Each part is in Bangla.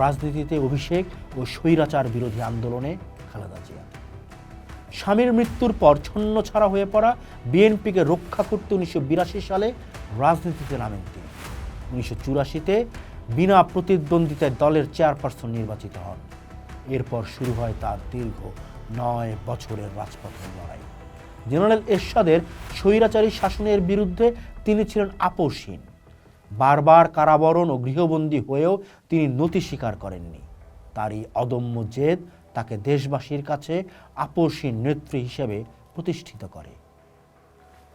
রাজনীতিতে অভিষেক ও স্বৈরাচার বিরোধী আন্দোলনে খালেদা জিয়া। স্বামীর মৃত্যুর পর ছন্নছাড়া হয়ে পড়া বিএনপিকে রক্ষা করতে 1982 সালে রাজনীতিতে নামেন তিনি। 1984-তে বিনা প্রতিদ্বন্দ্বিতায় দলের চেয়ারপারসন নির্বাচিত হন। এরপর শুরু হয় তার দীর্ঘ 9 বছরের রাজপথের লড়াই। জেনারেল এরশাদের স্বৈরাচারী শাসনের বিরুদ্ধে তিনি ছিলেন আপোষহীন। বারবার কারাবরণ ও গৃহবন্দী হয়েও তিনি নতি স্বীকার করেননি। তারই অদম্য জেদ তাকে দেশবাসীর কাছে আপোষহীন নেত্রী হিসেবে প্রতিষ্ঠিত করে।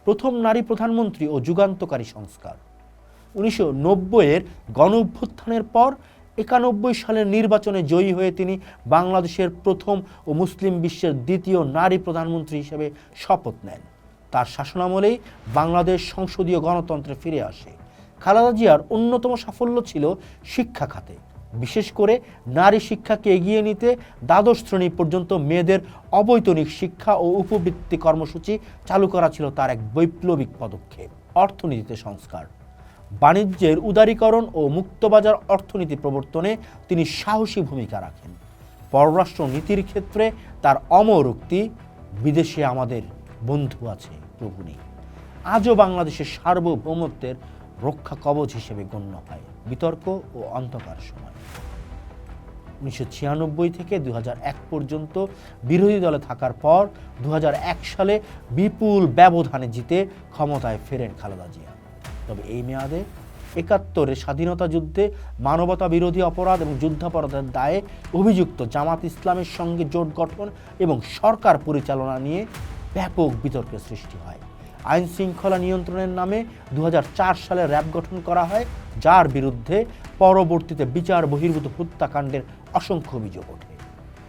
প্রথম নারী প্রধানমন্ত্রী ও যুগান্তকারী সংস্কার। 1990-এর গণঅভ্যুত্থানের পর 91 সালের নির্বাচনে জয়ী হয়ে তিনি বাংলাদেশের প্রথম ও মুসলিম বিশ্বের দ্বিতীয় নারী প্রধানমন্ত্রী হিসেবে শপথ নেন। তার শাসনামলেই বাংলাদেশ সংসদীয় গণতন্ত্রে ফিরে আসে। খালেদা জিয়ার অন্যতম সাফল্য ছিল শিক্ষা খাতে। বিশেষ করে নারী শিক্ষাকে এগিয়ে নিতে দ্বাদশ শ্রেণী পর্যন্ত মেয়েদের অবৈতনিক শিক্ষা ও উপবৃত্তি কর্মসূচি চালু করা ছিল তার এক বৈপ্লবিক পদক্ষেপ। অর্থনীতিতে সংস্কার। বাণিজ্যের উদারীকরণ ও মুক্তবাজার অর্থনীতি প্রবর্তনে তিনি সাহসী ভূমিকা রাখেন। পররাষ্ট্র নীতির ক্ষেত্রে তার অমর উক্তি, বিদেশে আমাদের বন্ধু আছে, প্রভু নেই, আজও বাংলাদেশের সার্বভৌমত্বের রক্ষা কবচ হিসেবে গণ্য হয় বিতর্ক ও অন্ধকার সময়। 1996 থেকে 2001 পর্যন্ত বিরোধী দলে থাকার পর 2001 সালে বিপুল ব্যবধানে জিতে ক্ষমতায় ফেরেন খালেদা জিয়া। তবে এই মেয়াদে 71-এর স্বাধীনতা যুদ্ধে মানবতা বিরোধী অপরাধ এবং যুদ্ধাপরাধের দায়ে অভিযুক্ত জামাত ইসলামের সঙ্গে জোট গঠন এবং সরকার পরিচালনা নিয়ে ব্যাপক বিতর্কের সৃষ্টি হয়। আইন শৃঙ্খলা নিয়ন্ত্রণের নামে 2004 সালে র্যাব গঠন করা হয়, যার বিরুদ্ধে পরবর্তীতে বিচার বহির্ভূত হত্যাকাণ্ডের অসংখ্য অভিযোগ ওঠে।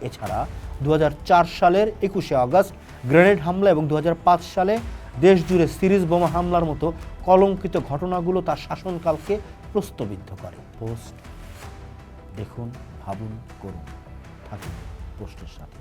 এছাড়া 2004 সালের 21শে আগস্ট গ্রেনেড হামলা এবং 2005 সালে দেশজুড়ে সিরিজ বোমা হামলার মতো কলঙ্কিত ঘটনাগুলো তার শাসনকালকে প্রশ্নবিদ্ধ করে। পোস্ট দেখুন, ভাবুন, করুন, থাকুন পোস্টের সাথে।